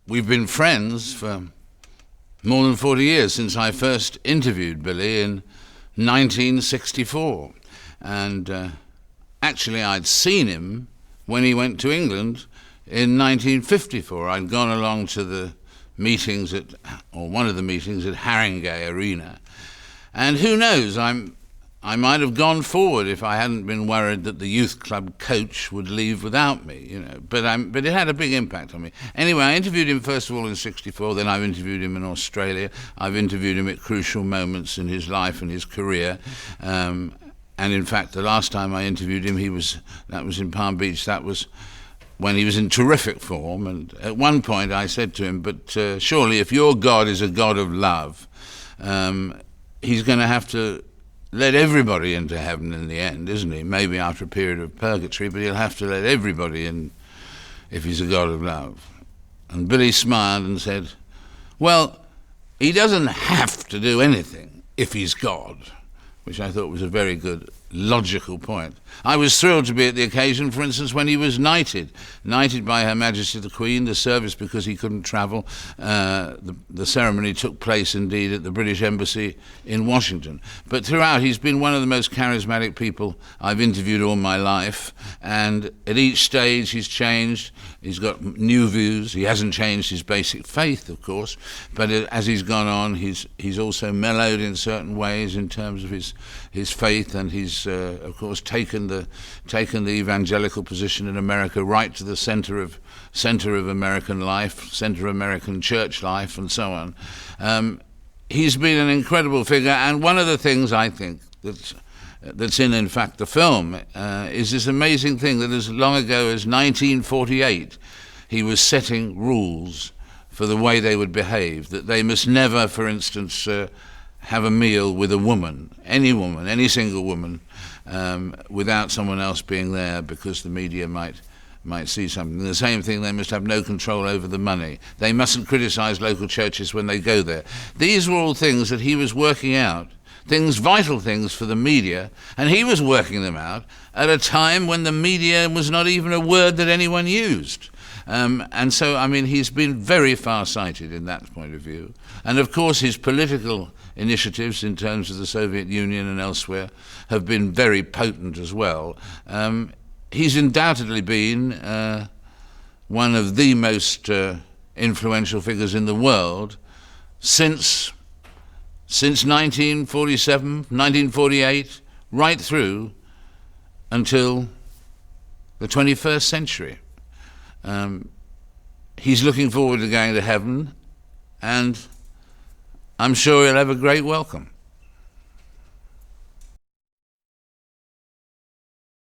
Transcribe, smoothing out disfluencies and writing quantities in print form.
we've been friends for more than 40 years, since I first interviewed Billy in 1964. And actually I'd seen him when he went to England in 1954. I'd gone along to the meetings or one of the meetings at Haringey Arena. And who knows, I might have gone forward if I hadn't been worried that the youth club coach would leave without me, But it had a big impact on me. Anyway, I interviewed him first of all in '64. Then I've interviewed him in Australia. I've interviewed him at crucial moments in his life and his career. And in fact, the last time I interviewed him, that was in Palm Beach. That was when he was in terrific form. And at one point, I said to him, "But surely, if your God is a God of love, he's going to have to let everybody into heaven in the end, isn't he? Maybe after a period of purgatory, but he'll have to let everybody in if he's a God of love." And Billy smiled and said, "Well, he doesn't have to do anything if he's God," which I thought was a very good, logical point. I was thrilled to be at the occasion, for instance, when he was knighted by Her Majesty the Queen, the service, because he couldn't travel. The ceremony took place indeed at the British Embassy in Washington. But throughout, he's been one of the most charismatic people I've interviewed all my life, and at each stage he's changed. He's got new views. He hasn't changed his basic faith, of course, but as he's gone on, he's also mellowed in certain ways in terms of his faith, and he's of course taken the evangelical position in America right to the center of American life, center of American church life, and so on. He's been an incredible figure, and one of the things I think that's in fact the film is this amazing thing that as long ago as 1948 he was setting rules for the way they would behave, that they must never, for instance, have a meal with a woman, any single woman, without someone else being there, because the media might see something. The same thing, they must have no control over the money. They mustn't criticize local churches when they go there. These were all things that he was working out, vital things for the media, and he was working them out at a time when the media was not even a word that anyone used. And so, I mean, he's been very far-sighted in that point of view. And of course, his political initiatives in terms of the Soviet Union and elsewhere have been very potent as well. He's undoubtedly been one of the most influential figures in the world since 1947, 1948, right through until the 21st century. He's looking forward to going to heaven, and I'm sure he'll have a great welcome.